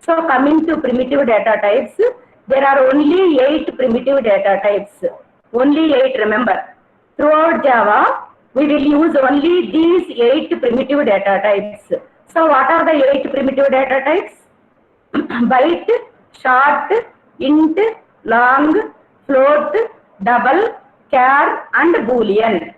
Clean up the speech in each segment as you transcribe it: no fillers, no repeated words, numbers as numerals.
So coming to primitive data types, there are only 8 primitive data types. Only 8, remember. Throughout Java, we will use only these 8 primitive data types. So what are the 8 primitive data types? Byte, short, int, long, float, double, char and boolean.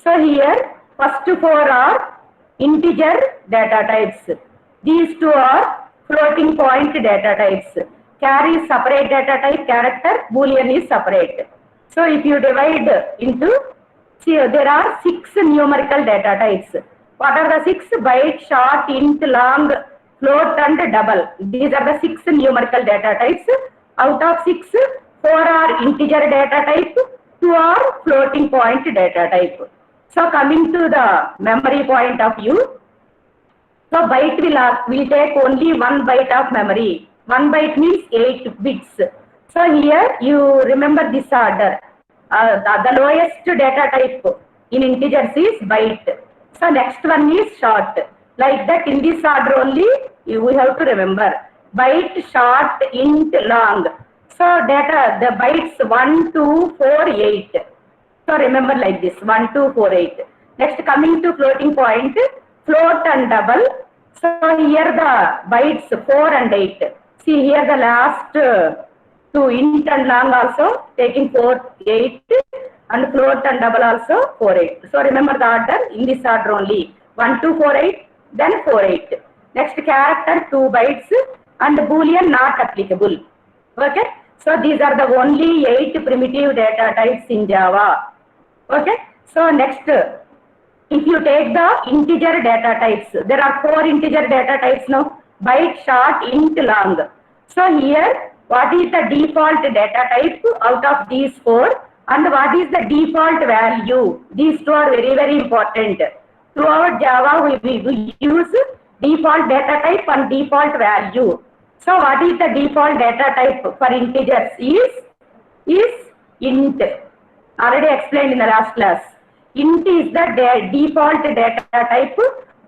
So here first 4 are integer data types. These 2 are floating point data types. Char is separate data type, character, boolean is separate. So if you divide into, see, there are 6 numerical data types. What are the 6? Byte, short, int, long, float and double. These are the 6 numerical data types. Out of 6, 4 are integer data type, 2 are floating point data type. So coming to the memory point of view, so byte will take only 1 byte of memory. 1 byte means 8 bits. So here you remember this order. The lowest data type in integers is byte. So next one is short. Like that, in this order only we have to remember. Byte, short, int, long. So data, the bytes 1, 2, 4, 8. So remember like this, 1, 2, 4, 8. Next coming to floating point, float and double. So here the bytes 4 and 8. See here the last 2 int and long also taking 4, 8 and float and double also 4, 8. So remember the order, in this order only 1, 2, 4, 8, then 4, 8. Next character 2 bytes and boolean not applicable. Okay. So these are the only 8 primitive data types in Java. Okay. So next, if you take the integer data types, there are 4 integer data types now. Byte, short, int, long. So here, what is the default data type out of these 4 and what is the default value? These 2 are very, very important. Throughout Java, we use default data type and default value. So what is the default data type for integers is int. Already explained in the last class. Int is the default data type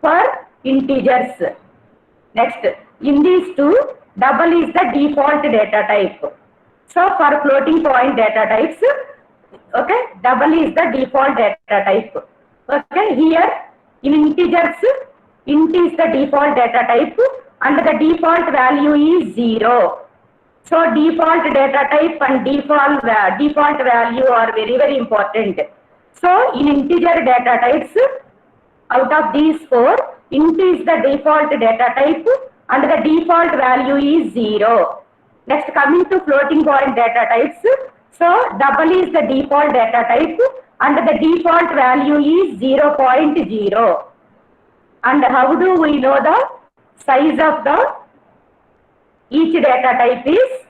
for integers. Next, in these 2, double is the default data type. So for floating point data types, okay, double is the default data type. Okay, here in integers, int is the default data type and the default value is 0. So default data type and default value are very, very important. So in integer data types, out of these 4, int is the default data type and the default value is 0. Next coming to floating point data types, so double is the default data type and the default value is 0.0. And how do we know the size of the each data type is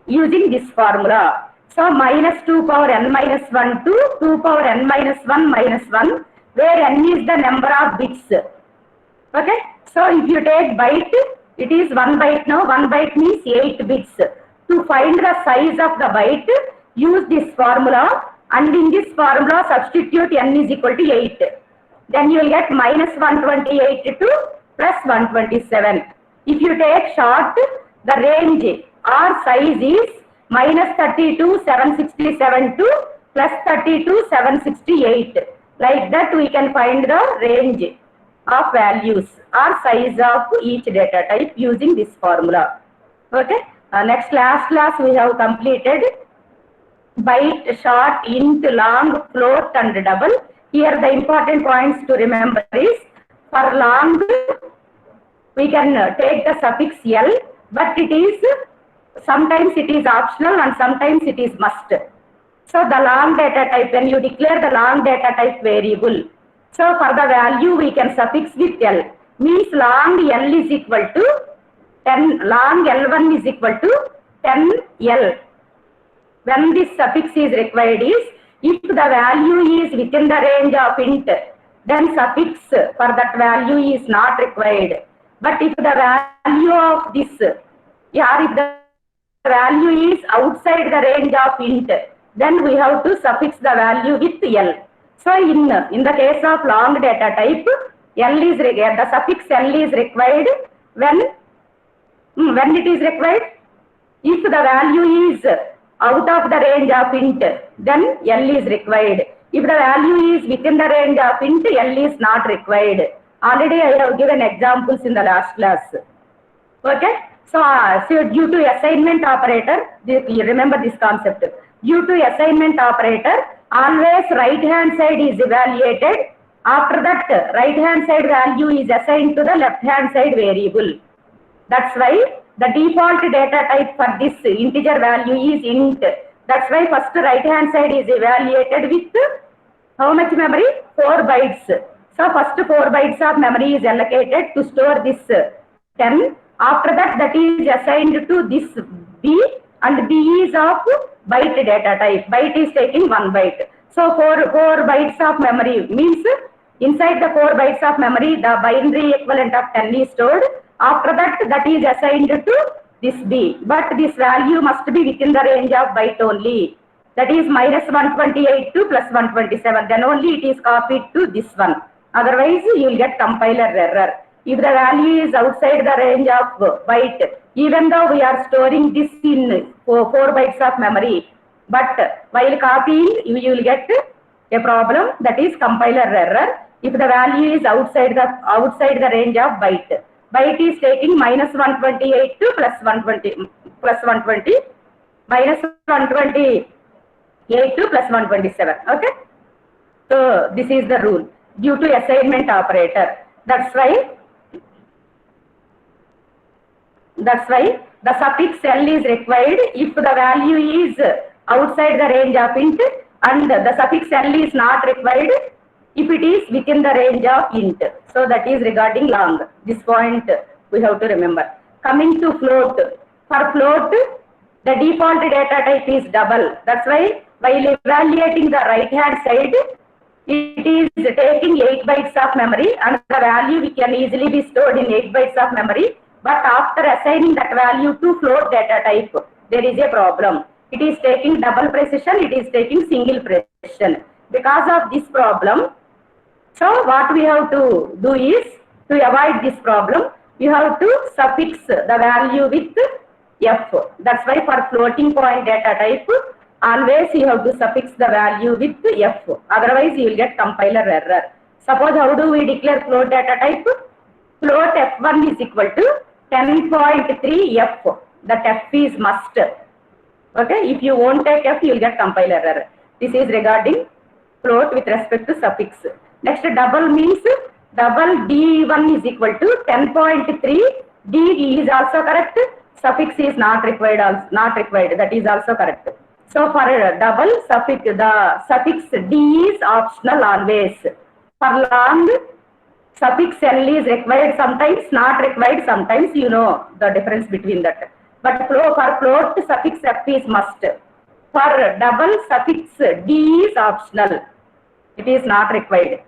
using this formula. So minus 2 power n minus 1 to 2 power n minus 1 minus 1, where n is the number of bits. Okay. So if you take byte, it is 1 byte now. 1 byte means 8 bits. To find the size of the byte, use this formula and in this formula substitute n is equal to 8. Then you will get minus 128 to plus 127. If you take short, the range or size is minus 32 767 to plus 32 768. Like that we can find the range of values or size of each data type using this formula. Okay. Next last class we have completed byte, short, int, long, float and double. Here the important points to remember is, for long we can take the suffix l, but it is sometimes it is optional and sometimes it is must. So the long data type, when you declare the long data type variable, so for the value we can suffix with l, means long l is equal to 10, long l1 is equal to 10l. When this suffix is required is, if the value is within the range of int, then suffix for that value is not required. But if the value of this, if the value is outside the range of int, then we have to suffix the value with l. So in the case of long data type, the suffix l is required when when it is required? If the value is out of the range of int, then L is required. If the value is within the range of int, L is not required. Already I have given examples in the last class. Okay. So due to assignment operator, you remember this concept. Due to assignment operator, always right hand side is evaluated. After that, right hand side value is assigned to the left hand side variable. That's why the default data type for this integer value is int. That's why first right hand side is evaluated with how much memory? 4 bytes. So first 4 bytes of memory is allocated to store this 10. After that, that is assigned to this B, and B is of byte data type. Byte is taking 1 byte. So 4 bytes of memory means inside the 4 bytes of memory, the binary equivalent of 10 is stored. After that, that is assigned to this B. But this value must be within the range of byte only. That is minus 128 to plus 127. Then only it is copied to this one. Otherwise, you will get compiler error. If the value is outside the range of byte, even though we are storing this in 4 bytes of memory, but while copying, you will get a problem, that is compiler error. If the value is outside the range of byte, byte is taking minus 128 to plus 120, minus 128 to plus 127. Okay. So this is the rule due to assignment operator. That's why the suffix L is required if the value is outside the range of int, and the suffix L is not required if it is within the range of int. So that is regarding long. This point we have to remember. Coming to float. For float, the default data type is double. That's why while evaluating the right hand side, it is taking 8 bytes of memory, and the value can easily be stored in 8 bytes of memory. But after assigning that value to float data type, there is a problem. It is taking double precision, it is taking single precision. Because of this problem, so what we have to do is, to avoid this problem, we have to suffix the value with F. That's why for floating point data type, always you have to suffix the value with F. Otherwise, you will get compiler error. Suppose how do we declare float data type? Float F1 is equal to 10.3 F. That F is must. Okay, if you won't take F, you will get compiler error. This is regarding float with respect to suffix. Next, double means double D1 is equal to 10.3. D is also correct. Suffix is not required. That is also correct. So for double suffix, the suffix D is optional always. For long, suffix L is required sometimes, not required sometimes. You know the difference between that. But for float, suffix F is must. For double, suffix D is optional. It is not required.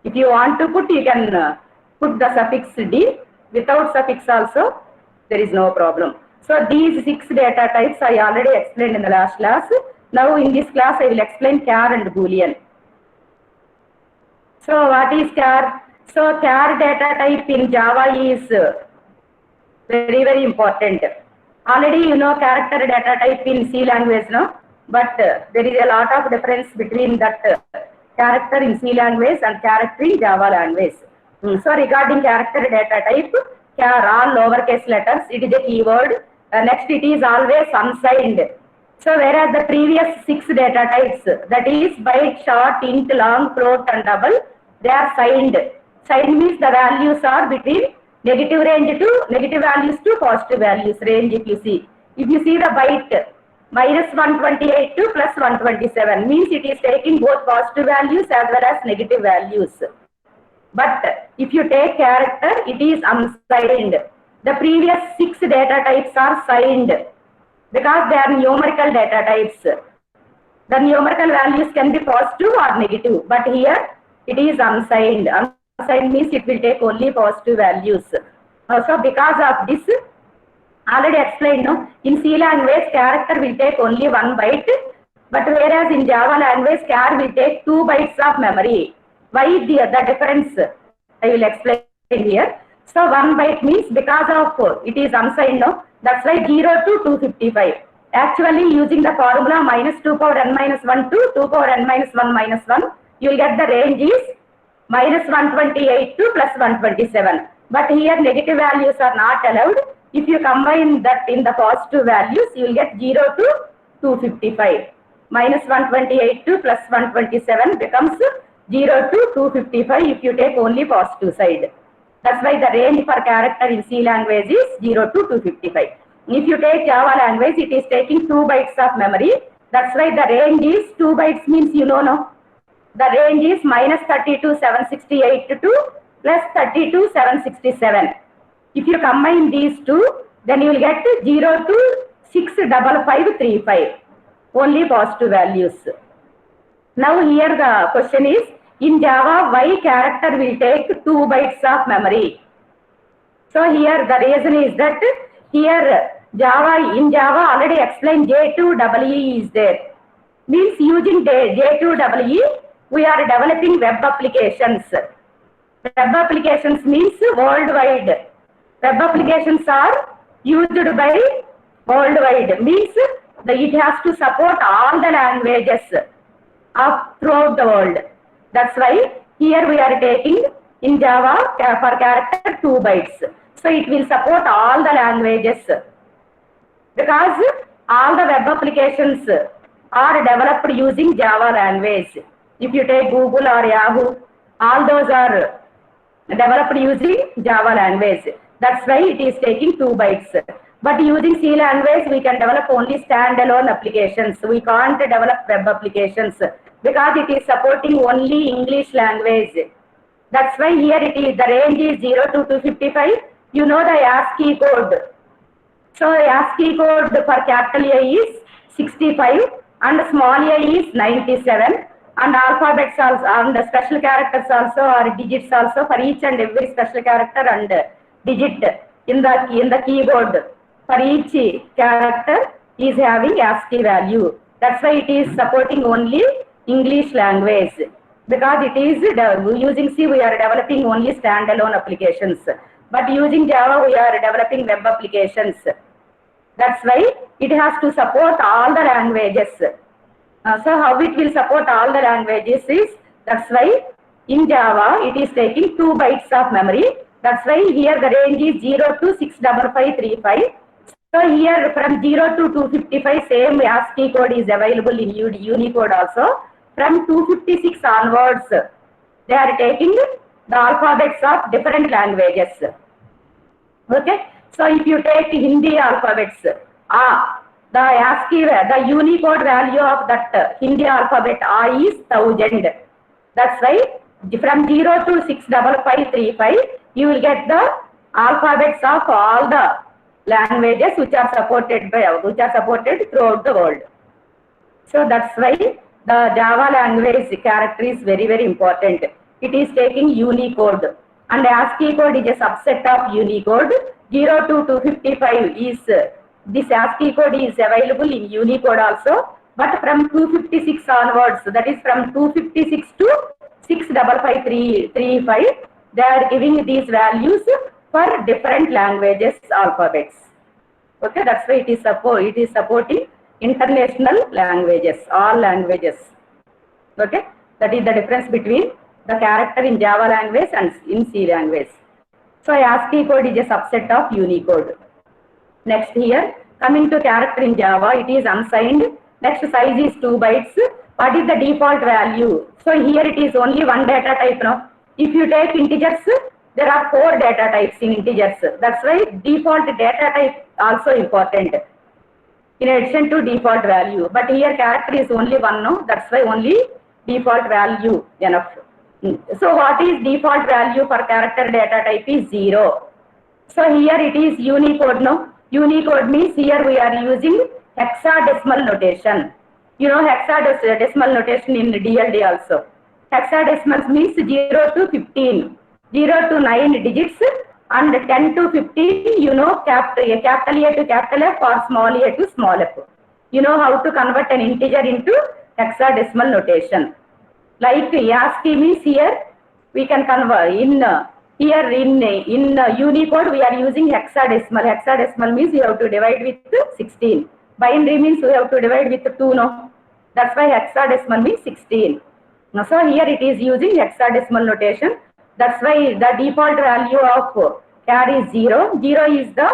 If you want to put, you can put the suffix D. Without suffix also, there is no problem. So these 6 data types I already explained in the last class. Now in this class, I will explain char and boolean. So what is char? So char data type in Java is very, very important. Already you know character data type in C language, no? But there is a lot of difference between that character in C language and character in Java language. So regarding character data type, char, all lowercase letters, it is a keyword. Next, it is always unsigned. So whereas the previous 6 data types, that is byte, short, int, long, float and double, they are signed. Signed means the values are between negative range to negative values to positive values range. If you see the byte minus 128 to plus 127 means it is taking both positive values as well as negative values. But if you take character, it is unsigned. The previous 6 data types are signed because they are numerical data types. The numerical values can be positive or negative, but here it is unsigned. Unsigned means it will take only positive values. So because of this, already explained, no? In C language, character will take only 1 byte, but whereas in Java language, char will take 2 bytes of memory. Why the difference? I will explain here. So 1 byte means because of it is unsigned, no? That's why 0 to 255. Actually, using the formula minus 2 power n minus 1 to 2 power n minus 1 minus 1, you will get the range is minus 128 to plus 127. But here negative values are not allowed. If you combine that in the positive values, you will get 0 to 255. Minus 128 to plus 127 becomes 0 to 255 if you take only positive side. That's why the range for character in C language is 0 to 255. If you take Java language, it is taking 2 bytes of memory. That's why the range is 2 bytes means you know no. The range is minus 32,768 to plus 32,767. If you combine these two, then you will get 0 to 65535. Only positive values. Now here the question is, in Java, why character will take 2 bytes of memory? So here the reason is that here in Java already explained J2EE is there. Means using J2EE, we are developing web applications. Web applications means worldwide. Web applications are used by worldwide. Means it has to support all the languages of throughout the world. That's why here we are taking in Java for character 2 bytes. So it will support all the languages because all the web applications are developed using Java language. If you take Google or Yahoo, all those are developed using Java language. That's why it is taking 2 bytes. But using C language, we can develop only standalone applications. We can't develop web applications because it is supporting only English language. That's why here it is, the range is 0 to 255. You know the ASCII code. So ASCII code for capital A is 65 and small a is 97. And alphabets also, and the special characters also, or digits also, for each and every special character and digit in the keyboard. For each character is having ASCII value. That's why it is supporting only English language. Because it is using C, we are developing only standalone applications. But using Java, we are developing web applications. That's why it has to support all the languages. So how it will support all the languages is, that's why in Java, it is taking 2 bytes of memory. That's why here the range is 0 to 65535. So here from 0 to 255, same ASCII code is available in Unicode also. From 256 onwards, they are taking the alphabets of different languages. Okay. So if you take Hindi alphabets, the ASCII, the Unicode value of that Hindi alphabet A is 1000. That's why from 0 to 65535, you will get the alphabets of all the languages which are supported throughout the world. So that's why the Java language character is very, very important. It is taking Unicode, and ASCII code is a subset of Unicode. 0 to 255 is this ASCII code is available in Unicode also, but from 256 onwards, that is from 256 to 65535, they are giving these values for different languages alphabets. Okay, that's why it is supporting international languages, all languages. Okay, that is the difference between the character in Java language and in C language. So ASCII code is a subset of Unicode. Next here, coming to character in Java, it is unsigned. Next size is 2 bytes. What is the default value? So here it is only one data type now. If you take integers, there are 4 data types in integers. That's why default data type also important in addition to default value. But here character is only one now. That's why only default value enough. So what is default value for character data type is 0. So here it is Unicode now. Unicode means here we are using hexadecimal notation. You know hexadecimal notation in DLD also. Hexadecimal means 0 to 15, 0 to 9 digits, and 10 to 15, you know, capital A to capital F or small a to small f. You know how to convert an integer into hexadecimal notation. Like ASCII means here we can convert in Here in Unicode, we are using hexadecimal. Hexadecimal means you have to divide with 16. Binary means we have to divide with 2, no? That's why hexadecimal means 16. So here it is using hexadecimal notation. That's why the default value of char is 0. 0 is the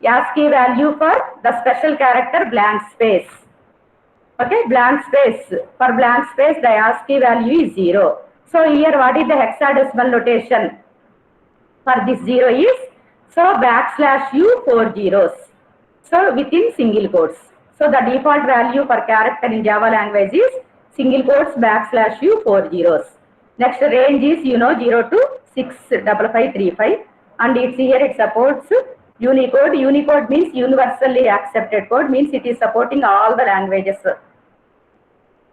ASCII value for the special character blank space. Okay, blank space. For blank space, the ASCII value is 0. So here what is the hexadecimal notation? For this 0 is, so \u 4 zeros. So within single quotes. So the default value for character in Java language is single quotes \u 4 zeros. Next range is 0 to 65535, and it's here it supports Unicode. Unicode means universally accepted code, means it is supporting all the languages.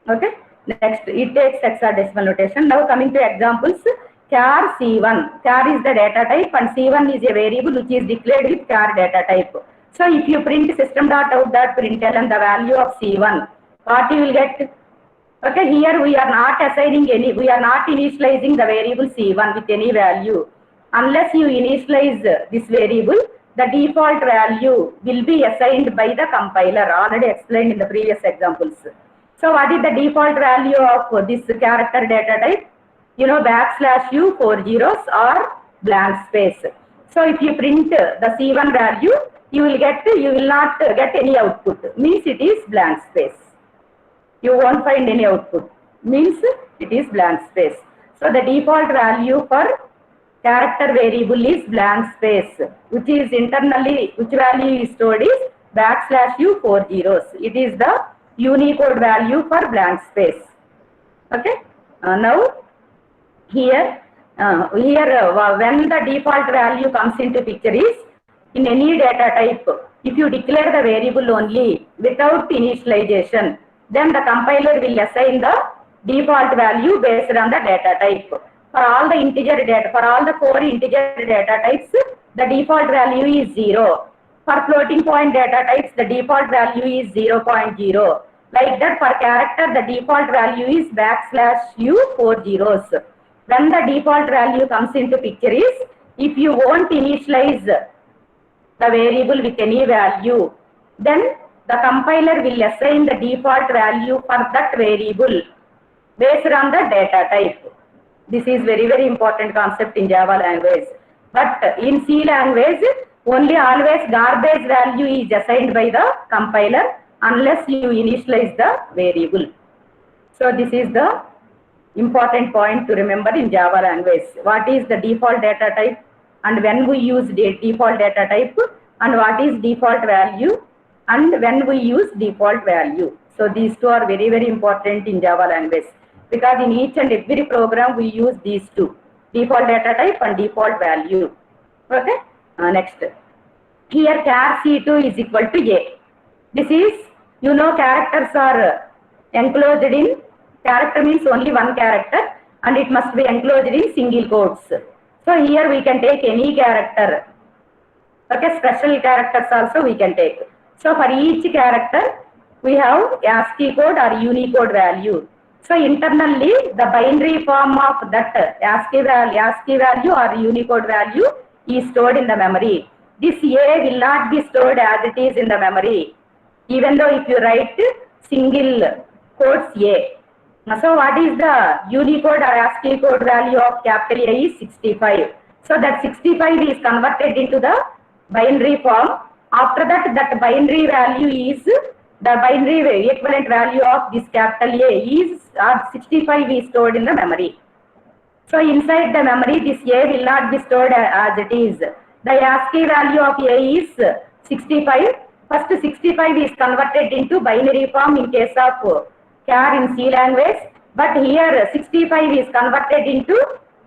Okay. Next, it takes hexadecimal notation. Now coming to examples. Char C1. Char is the data type and C1 is a variable which is declared with char data type. So if you print system.out.println the value of C1, what you will get? Okay, here we are not assigning any, we are not initializing the variable C1 with any value. Unless you initialize this variable, the default value will be assigned by the compiler, already explained in the previous examples. So what is the default value of this character data type? \u 4 zeros or blank space. So if you print the C1 value, you will not get any output. Means it is blank space. You won't find any output. Means it is blank space. So the default value for character variable is blank space, which is internally, which value is stored is \u 4 zeros. It is the Unicode value for blank space. Okay. Now here when the default value comes into picture is in any data type, if you declare the variable only without initialization, then the compiler will assign the default value based on the data type. For all the integer data, for all the 4 integer data types, the default value is 0. For floating point data types, the default value is 0.0. Like that, for character, the default value is \u 4 zeros. When the default value comes into picture is, if you won't initialize the variable with any value, then the compiler will assign the default value for that variable based on the data type. This is very, very important concept in Java language. But in C language, only always garbage value is assigned by the compiler unless you initialize the variable. So this is the important point to remember in Java language. What is the default data type and when we use default data type, and what is default value and when we use default value. So these two are very, very important in Java language, because in each and every program we use these two, default data type and default value. Okay. Next, here char C2 is equal to A. This is, characters are enclosed in, character means only one character and it must be enclosed in single quotes. So here we can take any character. Okay, special characters also we can take. So for each character we have ASCII code or Unicode value. So internally the binary form of that ASCII value or Unicode value is stored in the memory. This A will not be stored as it is in the memory, even though if you write single quotes A. So what is the Unicode or ASCII code value of capital A is 65. So that 65 is converted into the binary form. After that, that binary value is, the binary equivalent value of this capital A is, 65 is stored in the memory. So inside the memory, this A will not be stored as it is. The ASCII value of A is 65. First 65 is converted into binary form in case of char in C language, but here 65 is converted into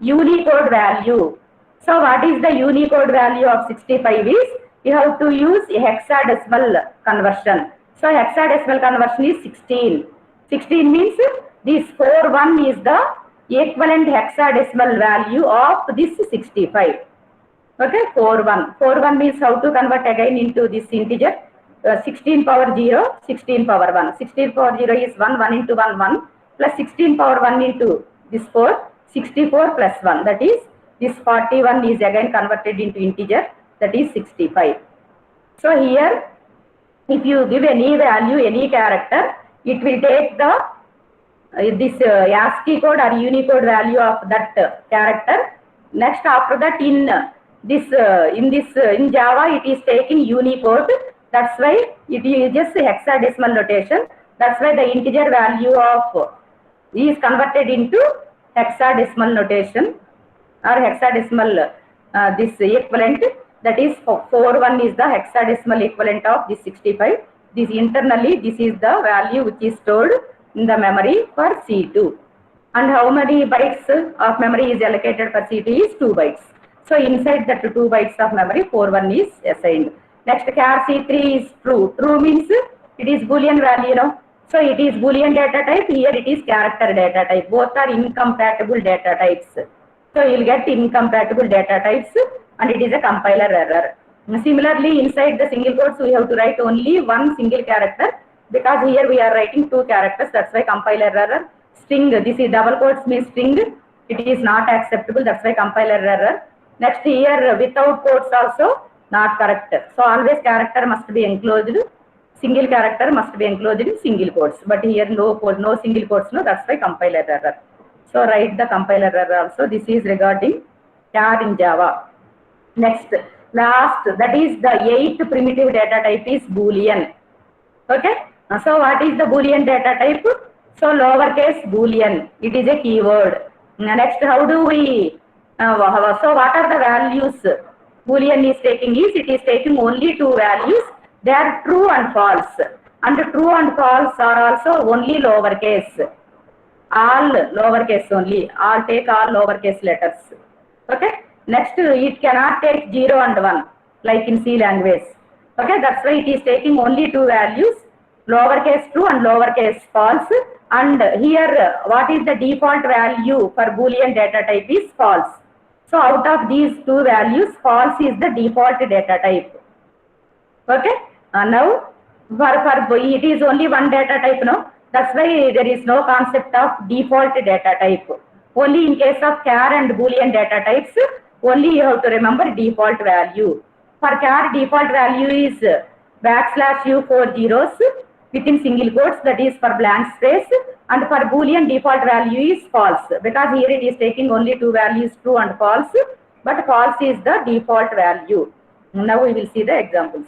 Unicode value. So what is the Unicode value of 65 is, you have to use a hexadecimal conversion. So hexadecimal conversion is 16. 16 means this 41 is the equivalent hexadecimal value of this 65. Okay, 41. 41 means how to convert again into this integer. 16 power 0, 16 power 1. 16 power 0 is 1, 1 into 1, 1, plus 16 power 1 into this 4, 64 plus 1, that is This 41 is again converted into integer, that is 65. So here, if you give any value, any character, it will take the this ASCII code or Unicode value of that character. Next, after that, in Java, it is taking Unicode. That's why it uses hexadecimal notation. That's why the integer value of is converted into hexadecimal notation or hexadecimal this equivalent, that is 41 is the hexadecimal equivalent of this 65. This internally, this is the value which is stored in the memory for C2. And how many bytes of memory is allocated for C2 is 2 bytes. So inside that 2 bytes of memory, 41 is assigned. Next, char C3 is true. True means it is Boolean value, no? So it is Boolean data type, here it is character data type. Both are incompatible data types. So you will get incompatible data types and it is a compiler error. Similarly, inside the single quotes, we have to write only one single character, because here we are writing 2 characters, that's why compiler error. String, this is double quotes means string, it is not acceptable, that's why compiler error. Next, here without quotes also not correct. So always character must be enclosed, single character must be enclosed in single quotes, but here no single quotes, no, that's why compiler error. So write the compiler error also. This is regarding char in Java. Next, last, that is the 8th primitive data type is Boolean. Okay. So what is the Boolean data type? So lowercase Boolean, it is a keyword. Next, how do we, so what are the values Boolean is taking is, it is taking only 2 values. They are true and false. And true and false are also only lowercase. All lowercase only. All take all lowercase letters. Okay. Next, it cannot take 0 and 1 like in C language. Okay. That's why it is taking only 2 values, lowercase true and lowercase false. And here, what is the default value for Boolean data type is false. So out of these 2 values, false is the default data type. Okay. Now, for it is only one data type, no? That's why there is no concept of default data type. Only in case of char and Boolean data types, only you have to remember default value. For char, default value is \u 4 zeros within single quotes, that is for blank space. And for Boolean, default value is false, because here it is taking only 2 values, true and false, but false is the default value. Now we will see the examples.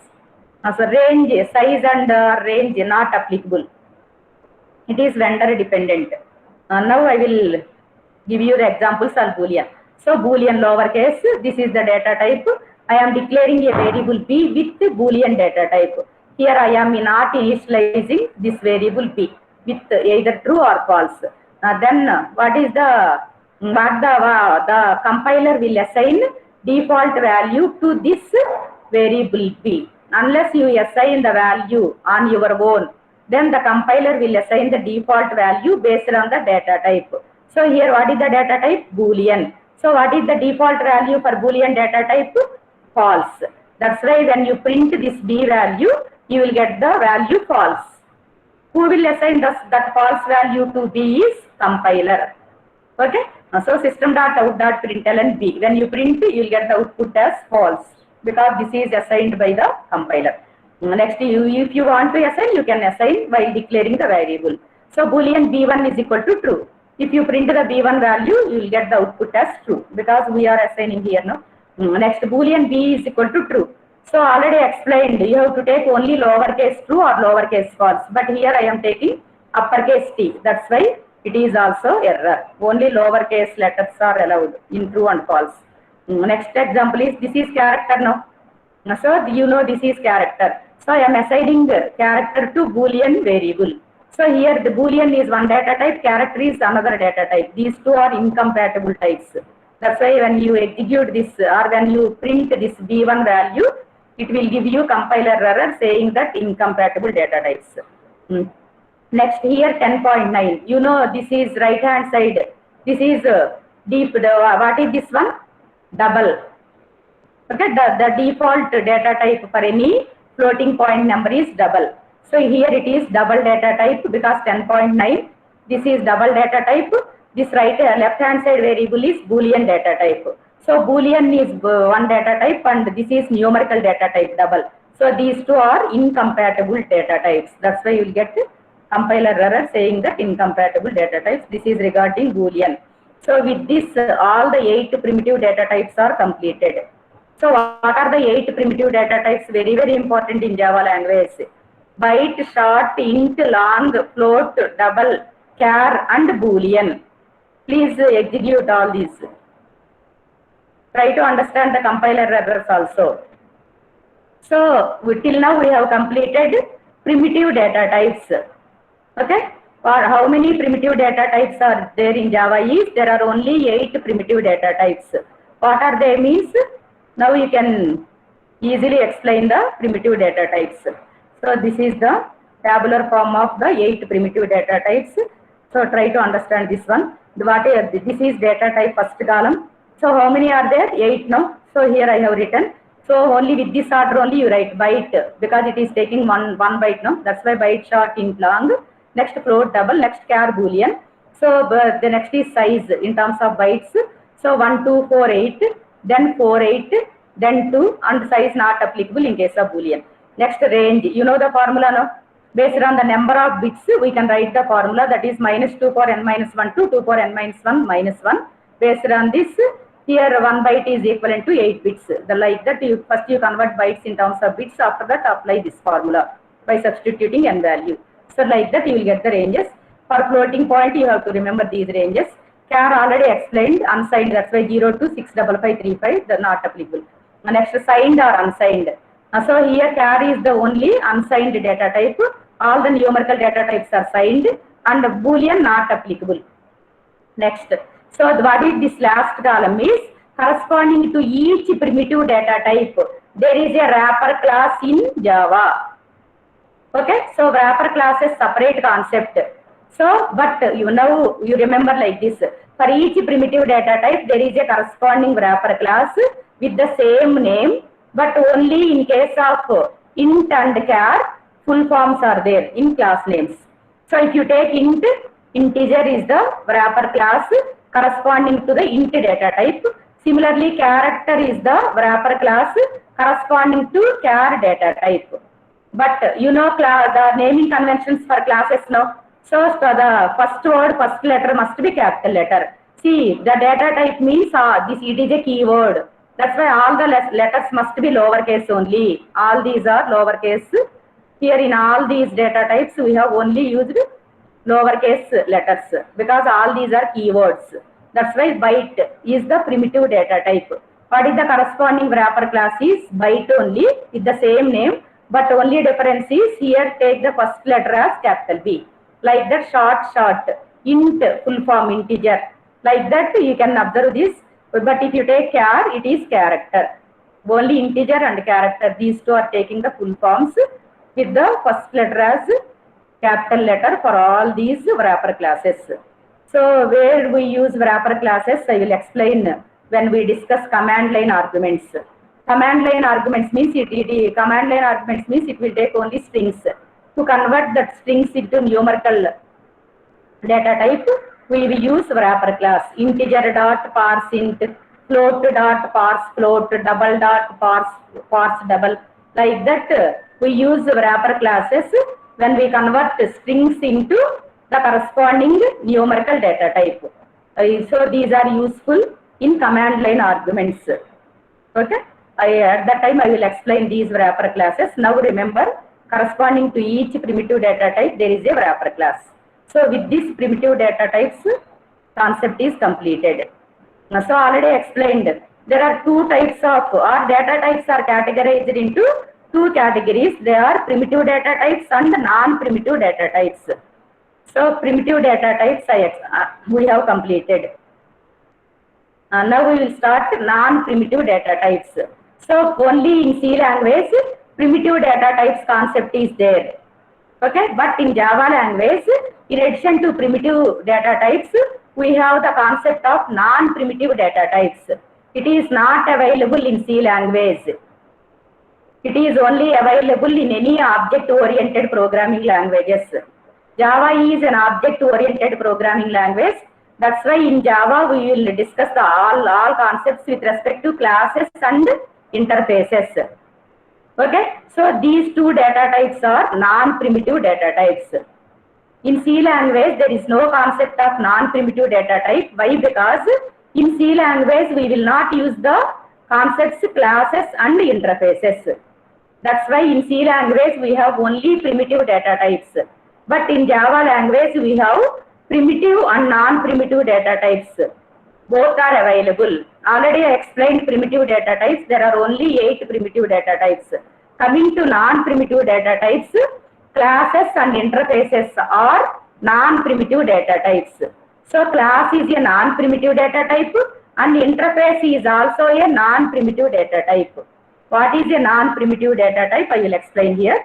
So range, size and range not applicable. It is vendor dependent. Now I will give you the examples of Boolean. So Boolean lowercase, this is the data type. I am declaring a variable p with Boolean data type. Here I am not initializing this variable p with either true or false. Then what is the compiler will assign default value to this variable p. Unless you assign the value on your own, then the compiler will assign the default value based on the data type. So here what is the data type? Boolean. So what is the default value for Boolean data type? False. That's why when you print this b value, you will get the value false. Who will assign that false value to b is compiler. Okay. So system.out.println b. When you print, you will get the output as false, because this is assigned by the compiler. Next, if you want to assign, you can assign while declaring the variable. So Boolean b1 is equal to true. If you print the b1 value, you will get the output as true, because we are assigning here now. Next, Boolean b is equal to true. So already explained, you have to take only lowercase true or lowercase false. But here I am taking uppercase t. That's why it is also error. Only lowercase letters are allowed in true and false. Next example is, this is character now. So you know this is character. So I am assigning character to Boolean variable. So here the Boolean is one data type, character is another data type. These two are incompatible types. That's why when you execute this or when you print this b1 value, it will give you compiler error saying that incompatible data types. Next, here 10.9. You know this is right hand side. This is deep. What is this one? Double. Okay, the default data type for any floating point number is double. So here it is double data type, because 10.9. This is double data type. This left hand side variable is Boolean data type. So Boolean is one data type and this is numerical data type double. So these two are incompatible data types. That's why you will get compiler error saying that incompatible data types. This is regarding Boolean. So with this, all the 8 primitive data types are completed. So what are the 8 primitive data types? Very, very important in Java language. Byte, short, int, long, float, double, char and Boolean. Please execute all these. Try to understand the compiler errors also. So till now we have completed primitive data types. Okay. How many primitive data types are there in Java is there are only 8 primitive data types. What are they means? Now you can easily explain the primitive data types. So this is the tabular form of the 8 primitive data types. So try to understand this one. This is data type first column. So how many are there? 8 now. So here I have written. So only with this order only you write byte because it is taking one byte now. That's why byte, short, int, long. Next float, double. Next char, Boolean. So the next is size in terms of bytes. So 1, 2, 4, 8. Then 4, 8. Then 2 and size not applicable in case of Boolean. Next range. You know the formula now. Based on the number of bits, we can write the formula that is -2 power n minus 1 to 2 power n minus 1 minus 1. Based on this, here 1 byte is equivalent to 8 bits. Like that, first you convert bytes in terms of bits. After that, apply this formula by substituting n value. So like that, you will get the ranges. For floating point, you have to remember these ranges. Char already explained, unsigned. That's why 0 to 65535, they're not applicable. Next, signed or unsigned. So here char is the only unsigned data type. All the numerical data types are signed and Boolean not applicable. Next. So what is this last column is corresponding to each primitive data type. There is a wrapper class in Java. Okay. So wrapper class is separate concept. So, but you remember like this. For each primitive data type, there is a corresponding wrapper class with the same name. But only in case of int and char, full forms are there in class names. So if you take int, integer is the wrapper class corresponding to the int data type. Similarly, character is the wrapper class corresponding to char data type. But the naming conventions for classes now. So the first word, first letter must be capital letter. See, the data type means it is a keyword. That's why all the letters must be lowercase only. All these are lowercase. Here in all these data types, we have only used lowercase letters because all these are keywords. That's why byte is the primitive data type. What is the corresponding wrapper class is byte only with the same name, but only difference is here take the first letter as capital B. Like that short, int, full form integer. Like that you can observe this. But if you take char, it is character. Only integer and character. These two are taking the full forms with the first letter as capital letter for all these wrapper classes. So where we use wrapper classes, I will explain when we discuss command line arguments. Command line arguments means it will take only strings. To convert that strings into numerical data type, we will use wrapper class. Integer dot parse int, float dot parse float, double dot parse double. Like that, we use wrapper classes when we convert strings into the corresponding numerical data type. So these are useful in command line arguments. Okay. At that time I will explain these wrapper classes. Now remember, corresponding to each primitive data type, there is a wrapper class. So with this primitive data types, concept is completed. So already explained, there are two types of, or data types are categorized into two categories. They are primitive data types and non-primitive data types. So primitive data types we have completed. Now we will start non-primitive data types. So only in C language, primitive data types concept is there. Okay, but in Java language, in addition to primitive data types, we have the concept of non-primitive data types. It is not available in C language. It is only available in any object-oriented programming languages. Java is an object-oriented programming language. That's why in Java we will discuss the all concepts with respect to classes and interfaces. Okay, so these two data types are non-primitive data types. In C language, there is no concept of non-primitive data type. Why? Because in C language, we will not use the concepts, classes and interfaces. That's why in C language, we have only primitive data types. But in Java language, we have primitive and non-primitive data types. Both are available. Already I explained primitive data types. There are only 8 primitive data types. Coming to non-primitive data types, classes and interfaces are non-primitive data types. So class is a non-primitive data type and interface is also a non-primitive data type. What is a non-primitive data type? I will explain here.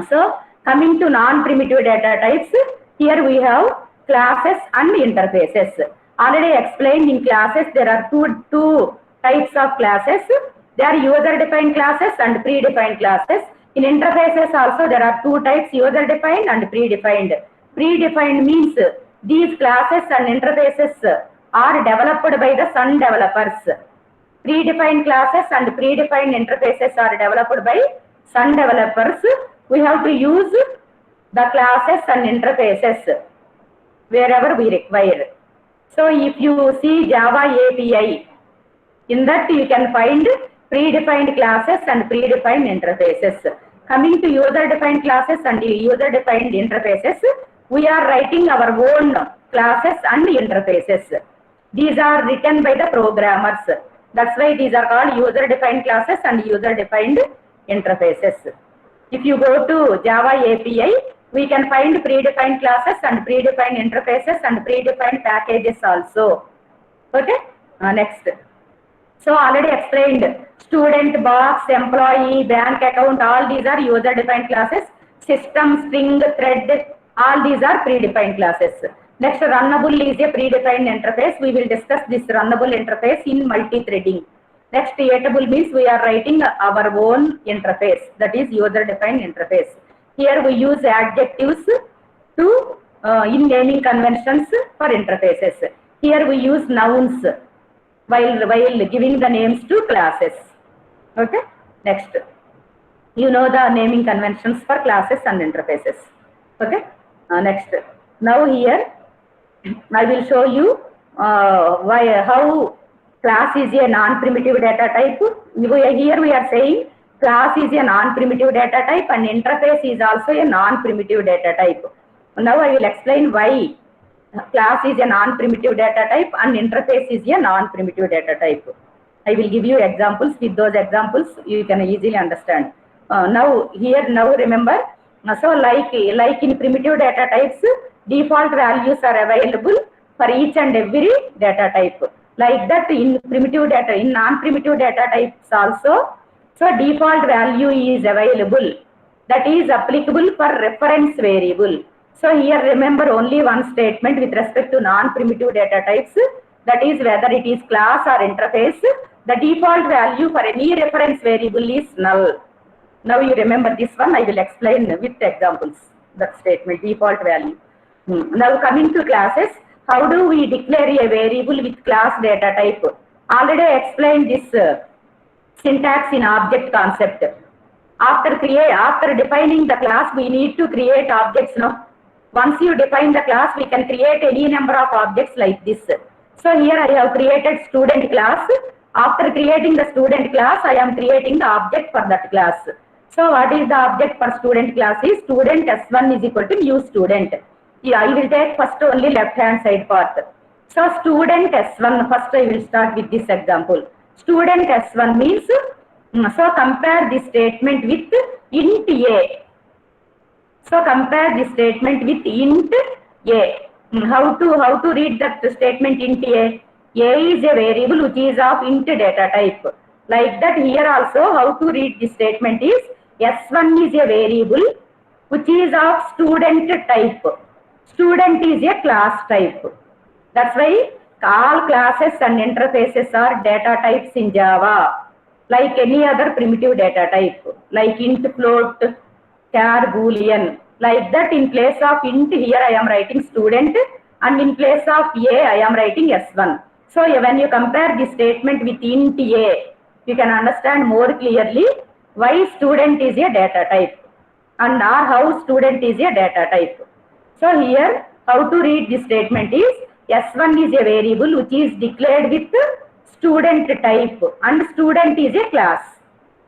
So coming to non-primitive data types, here we have classes and interfaces. Already explained in classes, there are two types of classes. They are user-defined classes and predefined classes. In interfaces also there are two types, user-defined and predefined. Predefined means these classes and interfaces are developed by the Sun developers. Predefined classes and predefined interfaces are developed by Sun developers. We have to use the classes and interfaces wherever we require. So if you see Java API, in that you can find predefined classes and predefined interfaces. Coming to user-defined classes and user-defined interfaces, we are writing our own classes and interfaces. These are written by the programmers. That's why these are called user-defined classes and user-defined interfaces. If you go to Java API, we can find predefined classes and predefined interfaces and predefined packages also. Okay, next. So already explained, student, box, employee, bank account, all these are user-defined classes. System, string, thread, all these are predefined classes. Next, runnable is a predefined interface. We will discuss this runnable interface in multi-threading. Next, creatable means we are writing our own interface, that is user-defined interface. Here we use adjectives to in naming conventions for interfaces. Here we use nouns while giving the names to classes. Okay. Next, you know the naming conventions for classes and interfaces. Okay. Next, now here I will show you how class is a non-primitive data type. Here we are saying class is a non-primitive data type and interface is also a non-primitive data type. Now I will explain why class is a non-primitive data type and interface is a non-primitive data type. I will give you examples. With those examples you can easily understand. Now remember, so like in primitive data types, default values are available for each and every data type. Like that in primitive data, in non-primitive data types also, so default value is available that is applicable for reference variable. So here remember only one statement with respect to non-primitive data types, that is whether it is class or interface, the default value for any reference variable is null. Now you remember this one, I will explain with examples that statement, default value. Now coming to classes, how do we declare a variable with class data type? Already I explained this syntax in object concept. After defining the class, we need to create objects. No? Once you define the class, we can create any number of objects like this. So here I have created student class. After creating the student class, I am creating the object for that class. So what is the object for student class is student S1 is equal to new student. Yeah, I will take first only left hand side part. So student S1, first I will start with this example. Student S1 means, so compare this statement with int A. So compare this statement with int A. How to read that statement int A? A is a variable which is of int data type. Like that here also how to read this statement is S1 is a variable which is of student type. Student is a class type. That's why all classes and interfaces are data types in Java, like any other primitive data type, like int, float, char, boolean. Like that, in place of int, here I am writing student, and in place of A, I am writing S1. So when you compare the statement with int A, you can understand more clearly why student is a data type and or how student is a data type. So here, how to read this statement is S1 is a variable which is declared with student type and student is a class.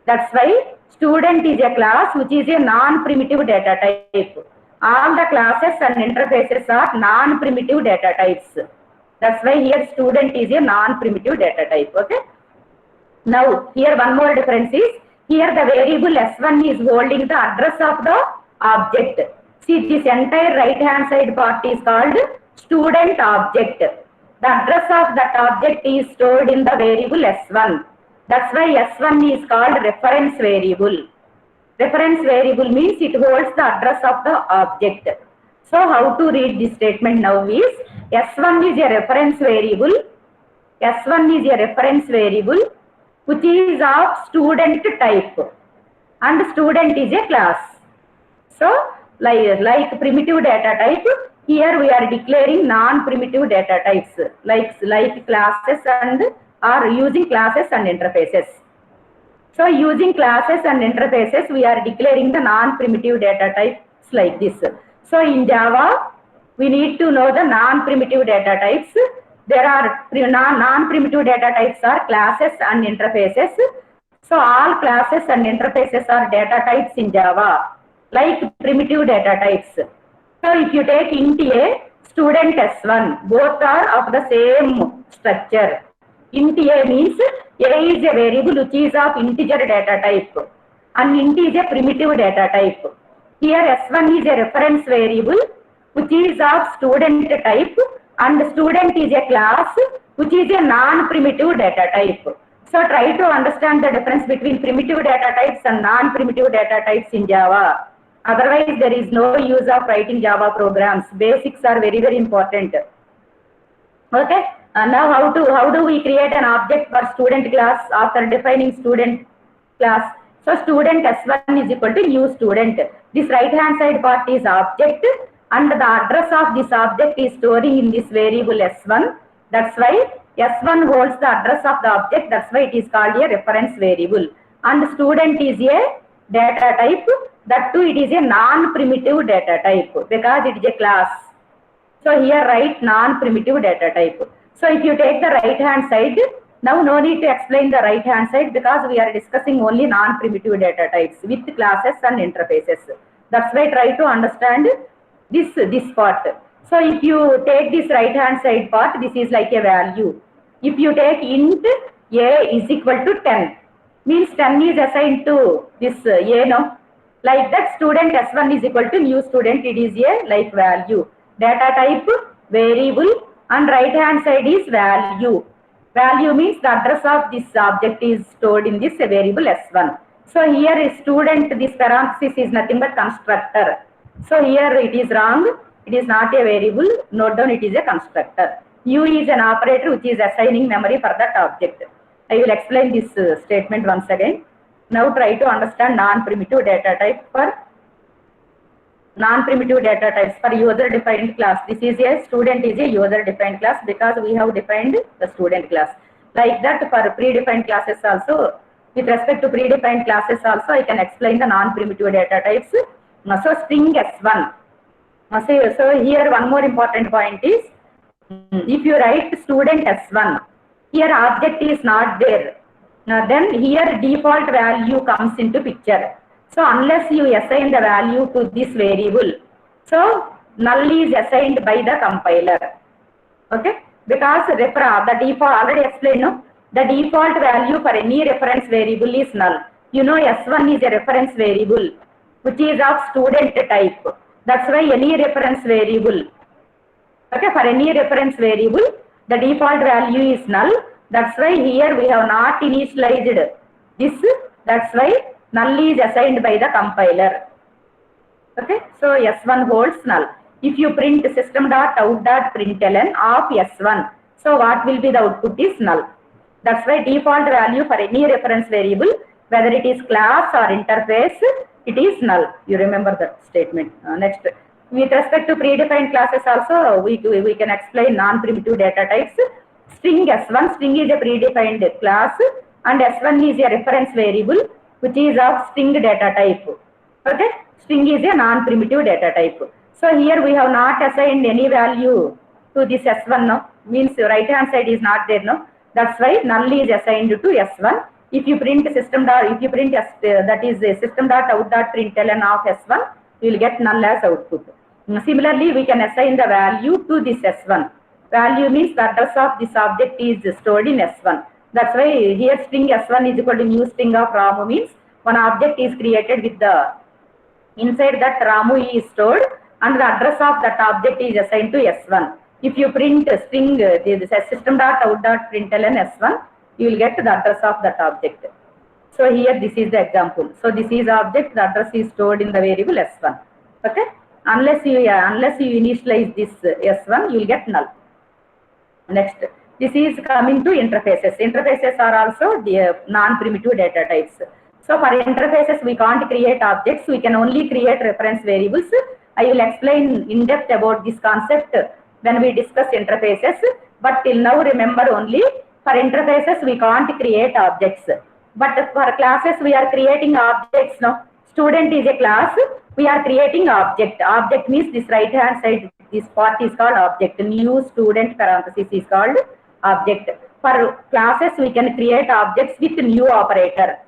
That's why student is a class which is a non-primitive data type. All the classes and interfaces are non-primitive data types. That's why here student is a non-primitive data type. Okay. Now here one more difference is here the variable S1 is holding the address of the object. See, this entire right hand side part is called student object. The address of that object is stored in the variable S1. That's why S1 is called reference variable. Reference variable means it holds the address of the object. So how to read this statement now is S1 is a reference variable. S1 is a reference variable which is of student type and student is a class. So like primitive data type, here we are declaring non-primitive data types like classes and or using classes and interfaces. So using classes and interfaces, we are declaring the non-primitive data types like this. So in Java, we need to know the non-primitive data types. There are non-primitive data types are classes and interfaces. So all classes and interfaces are data types in Java, like primitive data types. So if you take int A, student S1, both are of the same structure. Int A means A is a variable which is of integer data type and int is a primitive data type. Here S1 is a reference variable which is of student type and student is a class which is a non-primitive data type. So try to understand the difference between primitive data types and non-primitive data types in Java. Otherwise, there is no use of writing Java programs. Basics are very, very important. Okay. And now how do we create an object for student class after defining student class? So student S1 is equal to new student. This right hand side part is object and the address of this object is storing in this variable S1. That's why S1 holds the address of the object. That's why it is called a reference variable. And student is a data type. That too it is a non-primitive data type because it is a class. So here write non-primitive data type. So if you take the right hand side, now no need to explain the right hand side because we are discussing only non-primitive data types with classes and interfaces. That's why try to understand this part. So if you take this right hand side part, this is like a value. If you take int A is equal to 10, means 10 is assigned to this A, no? Like that student S1 is equal to new student, it is a like value. Data type, variable, and right hand side is value. Value means the address of this object is stored in this variable S1. So here is student, this parenthesis is nothing but constructor. So here it is wrong. It is not a variable. Note down it is a constructor. U is an operator which is assigning memory for that object. I will explain this statement once again. Now try to understand non-primitive data type for non-primitive data types for user-defined class. This is a student is a user-defined class because we have defined the student class. Like that for predefined classes also, with respect to predefined classes also, I can explain the non-primitive data types. So string S1. So here one more important point is, if you write student S1, here object is not there. Then here default value comes into picture. So unless you assign the value to this variable, so null is assigned by the compiler. Okay, because the default already explained, no? The default value for any reference variable is null. You know S1 is a reference variable which is of student type. That's why any reference variable, okay, for any reference variable, the default value is null. That's why here we have not initialized this. That's why null is assigned by the compiler. Okay, so S1 holds null. If you print system.out.println of S1, so what will be the output is null. That's why default value for any reference variable, whether it is class or interface, it is null. You remember that statement. Next, With respect to predefined classes also, we can explain non-primitive data types. String S1, string is a predefined class, and S1 is a reference variable which is of string data type. Okay, string is a non-primitive data type. So here we have not assigned any value to this S1 now, means right hand side is not there now. That's why null is assigned to S1. If you print system dot, if you print that is system dot out dot println of S1, you will get null as output. Similarly, we can assign the value to this S1. Value means the address of this object is stored in S1. That's why here string S1 is equal to new string of Ramu, means one object is created with the inside that Ramu is stored and the address of that object is assigned to S1. If you print string this system dot out dot println S1, you will get the address of that object. So here this is the example. So this is object, the address is stored in the variable S1. Okay, unless you initialize this S1, you will get null. Next, this is coming to interfaces. Interfaces are also the non-primitive data types. So for interfaces, we can't create objects. We can only create reference variables. I will explain in depth about this concept when we discuss interfaces. But till now, remember only for interfaces, we can't create objects. But for classes, we are creating objects now. Student is a class. We are creating object. Object means this right hand side, this part is called object. New student parenthesis is called object. For classes, we can create objects with new operator.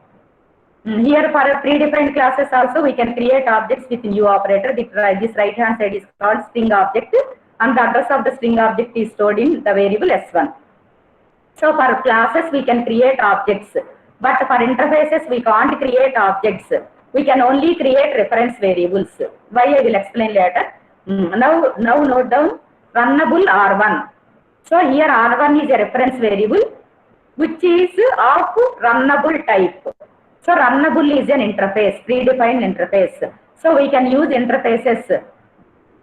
Here for predefined classes also, we can create objects with new operator. This right hand side is called string object, and the address of the string object is stored in the variable S1. So for classes, we can create objects. But for interfaces, we can't create objects. We can only create reference variables. Why, I will explain later. Now note down runnable R1. So here R1 is a reference variable which is of runnable type. So runnable is an interface, predefined interface. So we can use interfaces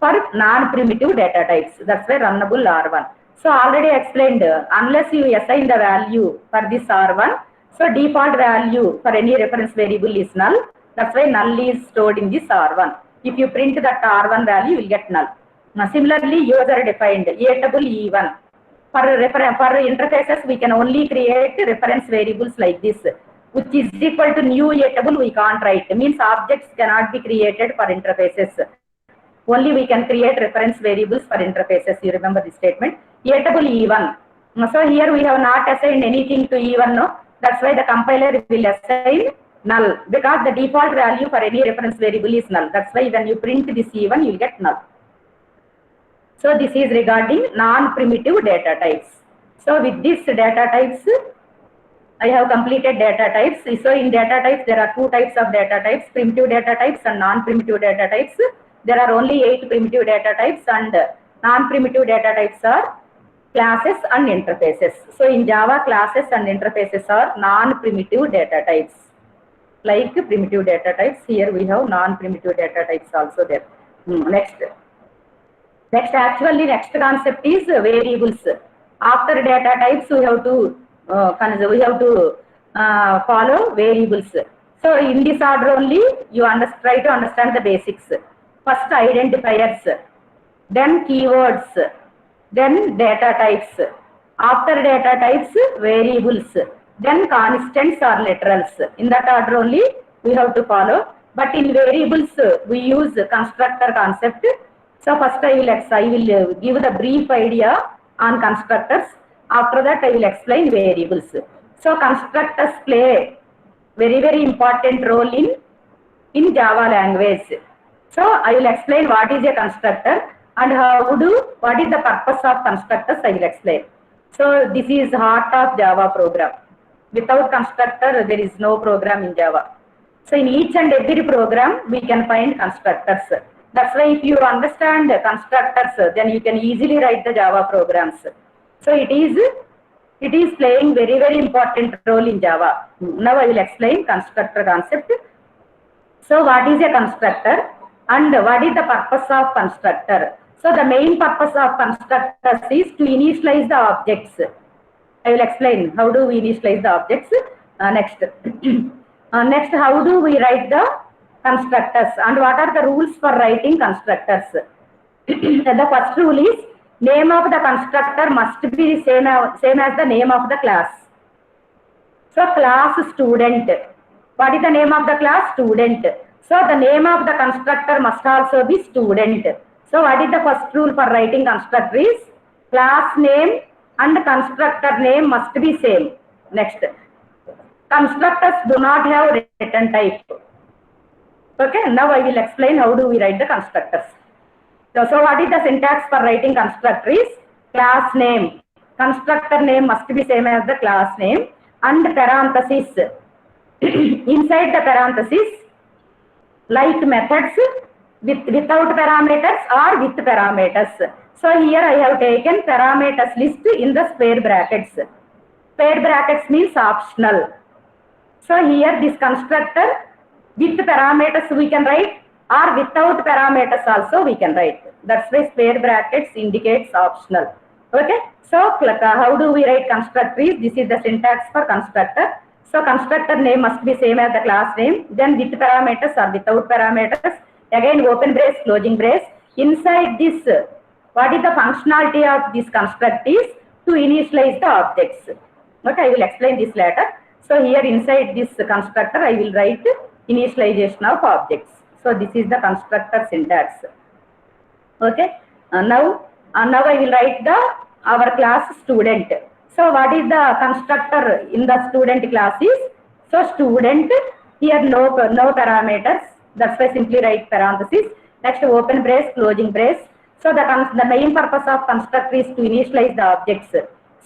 for non-primitive data types. That's why runnable R1. So already explained, unless you assign the value for this R1, so default value for any reference variable is null. That's why null is stored in this R1. If you print that R1 value, you will get null. Now, similarly, user defined A-table E1. For interfaces, we can only create reference variables like this, which is equal to new A-table we can't write. It means objects cannot be created for interfaces. Only we can create reference variables for interfaces. You remember this statement. A-table E1. So here we have not assigned anything to E1. No? That's why the compiler will assign null, because the default value for any reference variable is null. That's why when you print this E1, you will get null. So this is regarding non-primitive data types. So with these data types, I have completed data types. So in data types, there are two types of data types, primitive data types and non-primitive data types. There are only 8 primitive data types, and non-primitive data types are classes and interfaces. So in Java, classes and interfaces are non-primitive data types. Like primitive data types, here we have non-primitive data types also there. Next concept is variables. After data types, we have to follow variables. So in this order only, you try to understand the basics. First identifiers, then keywords, then data types. After data types, variables, then constants or literals. In that order only we have to follow. But in variables, we use constructor concept. So first I will give the brief idea on constructors. After that I will explain variables. So constructors play very important role in Java language. So I will explain what is a constructor and what is the purpose of constructors. I will explain. So this is heart of Java program. Without constructor, there is no program in Java. So in each and every program, we can find constructors. That's why if you understand constructors, then you can easily write the Java programs. So it is playing very important role in Java. Now I will explain constructor concept. So what is a constructor and what is the purpose of constructor? So the main purpose of constructors is to initialize the objects. I will explain how do we initialize the objects next. Next, how do we write the constructors. And what are the rules for writing constructors? The first rule is name of the constructor must be same as the name of the class. So class student. What is the name of the class? Student. So the name of the constructor must also be student. So what is the first rule for writing constructor is class name and constructor name must be same. Next, constructors do not have return type. Okay, now I will explain how do we write the constructors. So what is the syntax for writing constructor is class name. Constructor name must be same as the class name and parenthesis. Inside the parenthesis, like methods without parameters or with parameters. So here I have taken parameters list in the square brackets. Square brackets means optional. So here this constructor with parameters we can write or without parameters also we can write. That's why square brackets indicates optional. Okay. So how do we write constructor is this is the syntax for constructor. So constructor name must be same as the class name. Then with parameters or without parameters. Again open brace, closing brace. Inside this, what is the functionality of this construct is to initialize the objects. Okay, I will explain this later. So here inside this constructor, I will write initialization of objects. So this is the constructor syntax. Okay. Now I will write our class student. So what is the constructor in the student class is? So student, here no parameters. That's why simply write parenthesis. Next open brace, closing brace. So the main purpose of constructor is to initialize the objects.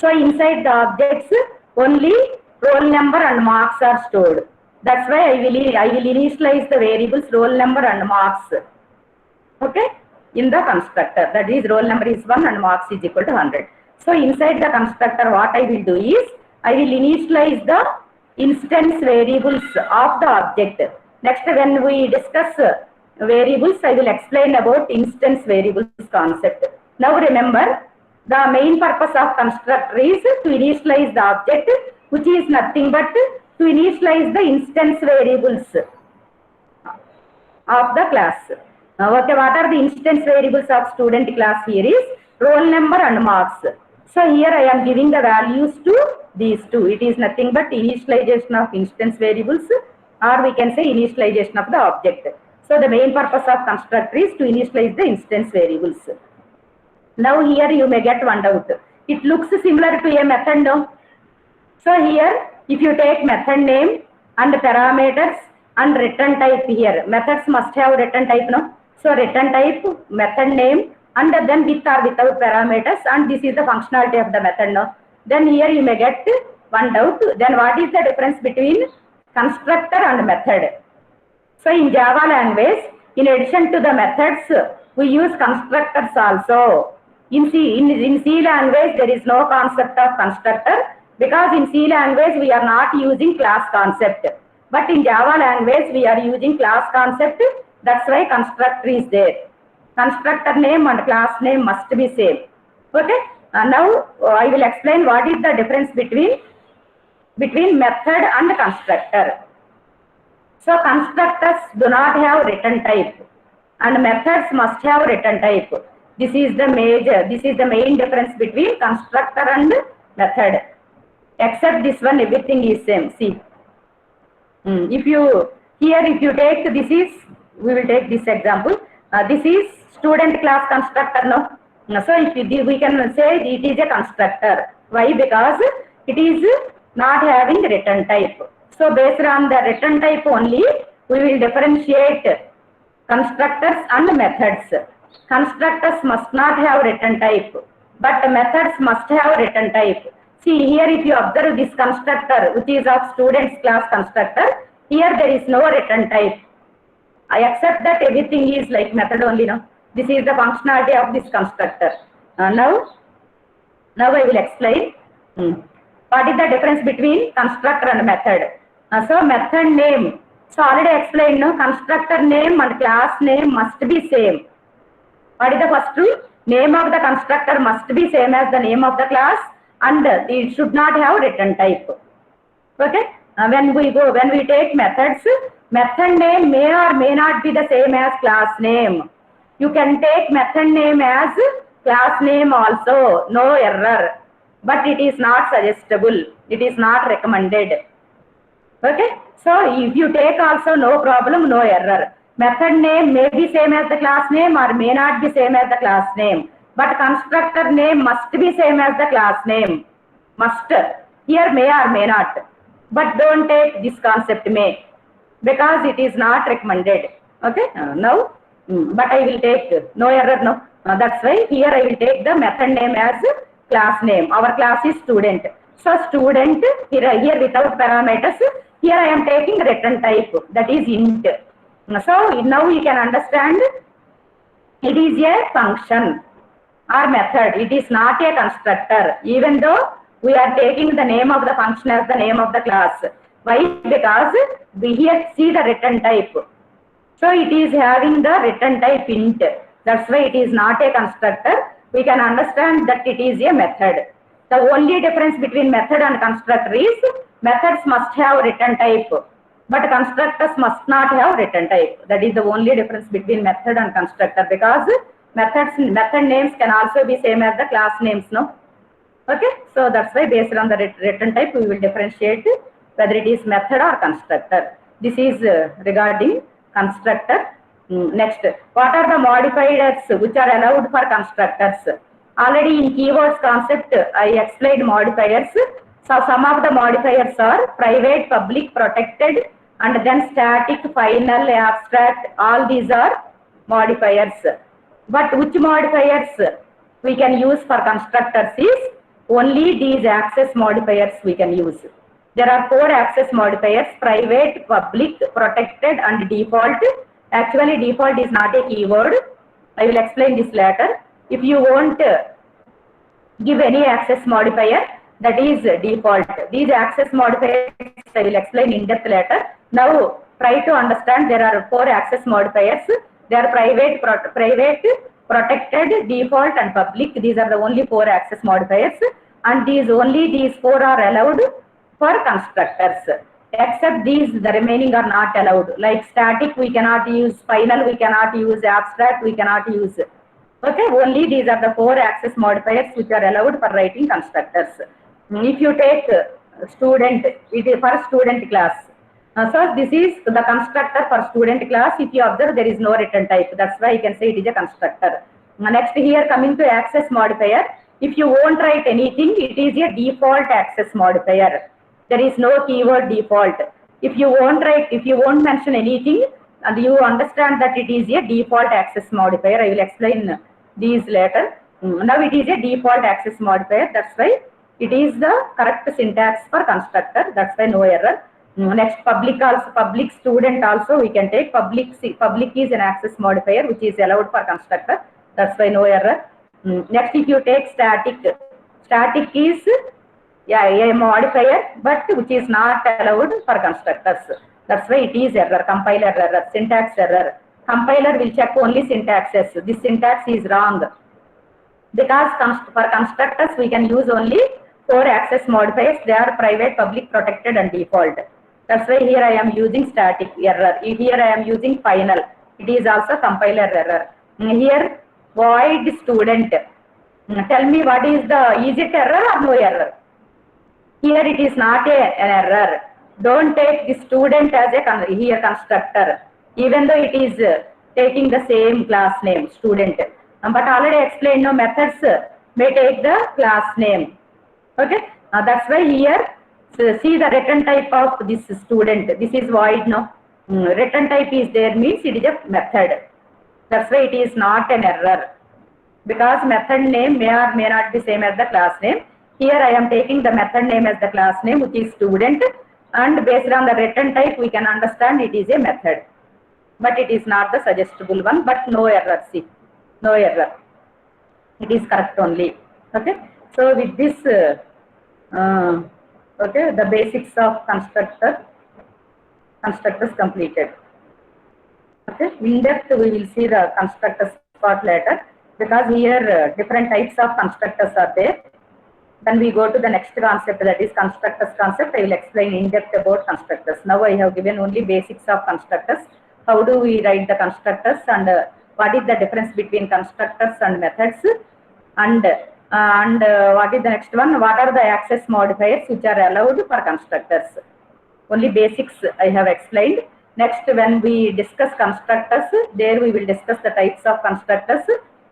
So inside the objects only roll number and marks are stored. That's why I will initialize the variables roll number and marks. Okay, in the constructor. That is roll number is 1 and marks is equal to 100. So inside the constructor, what I will do is I will initialize the instance variables of the object. Next, when we discuss variables, I will explain about instance variables concept. Now remember, the main purpose of constructor is to initialize the object, which is nothing but to initialize the instance variables of the class. Okay, what are the instance variables of student class here is roll number and marks. So here I am giving the values to these two. It is nothing but initialization of instance variables, or we can say initialization of the object. So the main purpose of constructor is to initialize the instance variables. Now here you may get one doubt. It looks similar to a method, no? So here if you take method name and parameters and return type here, methods must have return type, no? So return type, method name, and then with or without parameters, and this is the functionality of the method, no? Then here you may get one doubt. Then what is the difference between constructor and method? So in Java language, in addition to the methods, we use constructors also. In C language, there is no concept of constructor, because in C language we are not using class concept. But in Java language we are using class concept. That's why constructor is there. Constructor name and class name must be same. Okay. Now I will explain what is the difference between method and constructor. So constructors do not have return type, and methods must have return type. This is the main difference between constructor and method. Except this one, everything is same. See, if you take this is, we will take this example. This is student class constructor, no? So if we can say it is a constructor. Why? Because it is not having return type. So based on the return type only, we will differentiate constructors and methods. Constructors must not have return type, but methods must have return type. See here, if you observe this constructor, which is of students class constructor, here there is no return type. I accept that everything is like method only, no? This is the functionality of this constructor. Now I will explain what is the difference between constructor and method. So method name. So already explained, no? Constructor name and class name must be same. What is the first rule? Name of the constructor must be same as the name of the class, and it should not have return type. Okay. When we take methods, Method name may or may not be the same as class name. You can take method name as class name also, no error. But it is not suggestible. It is not recommended. Okay. So if you take also, no problem, no error. Method name may be same as the class name or may not be same as the class name. But constructor name must be same as the class name. Must. Here may or may not. But don't take this concept may, because it is not recommended. Okay. Now, but I will take no error. No. That's why here I will take the method name as class name. Our class is student. So student here without parameters. Here I am taking return type, that is int. So now you can understand it is a function or method. It is not a constructor, even though we are taking the name of the function as the name of the class. Why? Because we here see the return type. So it is having the return type int. That's why it is not a constructor. We can understand that it is a method. The only difference between method and constructor is methods must have return type, but constructors must not have return type. That is the only difference between method and constructor, because method names can also be same as the class names. No. Okay. So that's why based on the return type we will differentiate whether it is method or constructor. This is regarding constructor. Next, what are the modifiers which are allowed for constructors? Already in keywords concept I explained modifiers. So some of the modifiers are private, public, protected, and then static, final, abstract. All these are modifiers. But which modifiers we can use for constructors is only these access modifiers we can use. There are 4 access modifiers: private, public, protected, and default. Actually, default is not a keyword. I will explain this later. If you won't give any access modifier, that is default. These access modifiers I will explain in depth later. Now try to understand there are 4 access modifiers. They are private, protected, default, and public. These are the only 4 access modifiers, and only these 4 are allowed for constructors. Except these, the remaining are not allowed. Like static we cannot use, final we cannot use, abstract we cannot use. Okay, only these are the 4 access modifiers which are allowed for writing constructors. If you take student, it is for student class. So this is the constructor for student class. If you observe, there is no return type. That's why you can say it is a constructor. Next, here coming to access modifier. If you won't write anything, it is a default access modifier. There is no keyword default. If you won't mention anything, and you understand that it is a default access modifier. I will explain these later. Now it is a default access modifier. That's why it is the correct syntax for constructor. That's why no error. Next, public also, public student also we can take. Public is an access modifier which is allowed for constructor. That's why no error. Next, if you take static is a modifier, but which is not allowed for constructors. That's why it is error, compiler error, syntax error. Compiler will check only syntaxes. This syntax is wrong, because for constructors we can use only 4 access modifiers. They are private, public, protected, and default. That's why here I am using static error. Here I am using final. It is also compiler error. Here void student. Tell me what is it error or no error? Here it is not an error. Don't take the student as a here constructor, even though it is taking the same class name student. But already explained, no, methods may take the class name. Okay, that's why here see the return type of this student. This is void. No, return type is there, means it is a method. That's why it is not an error, because method name may or may not be same as the class name. Here I am taking the method name as the class name, which is student, and based on the return type we can understand it is a method, but it is not the suggestible one. But no error. See, no error. It is correct only. Okay. So with this, okay, the basics of constructors completed. Okay. In depth we will see the constructors part later, because here different types of constructors are there. Then we go to the next concept, that is constructors concept. I will explain in depth about constructors. Now I have given only basics of constructors. How do we write the constructors, and what is the difference between constructors and methods, and what is the next one? What are the access modifiers which are allowed for constructors? Only basics I have explained. Next, when we discuss constructors, there we will discuss the types of constructors.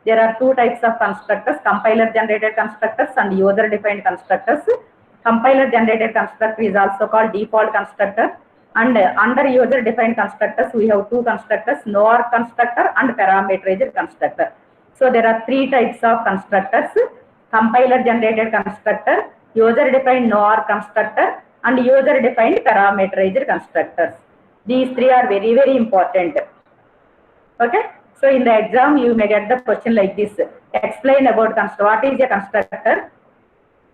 There are two types of constructors: compiler generated constructors and user defined constructors. Compiler generated constructor is also called default constructor, and under user defined constructors we have two constructors: no-arg constructor and parameterized constructor. So there are three types of constructors: compiler generated constructor, user defined no-arg constructor, and user defined parameterized constructors. These three are very, very important. Okay. So in the exam you may get the question like this: explain about what is a constructor,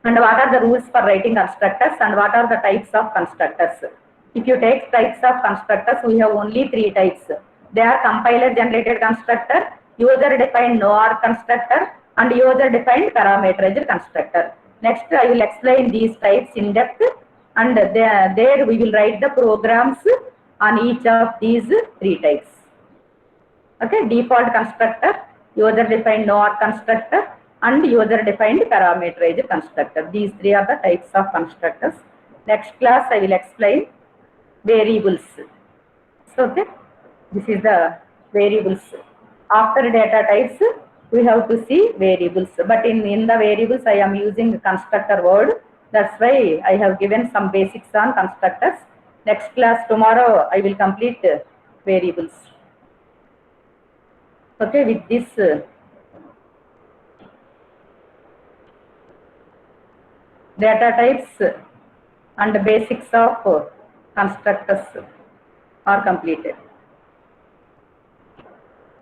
and what are the rules for writing constructors, and what are the types of constructors. If you take types of constructors, we have only three types. They are compiler generated constructor, user defined no-arg constructor, and user defined parameterized constructor. Next I will explain these types in depth, and there we will write the programs on each of these three types. Okay, default constructor, user defined no-arg constructor, and user defined parameterized constructor. These three are the types of constructors. Next class I will explain variables. So okay, this is the variables. After data types we have to see variables, but in the variables I am using constructor word. That's why I have given some basics on constructors. Next class tomorrow I will complete variables. Okay, with this data types and basics of constructors are completed.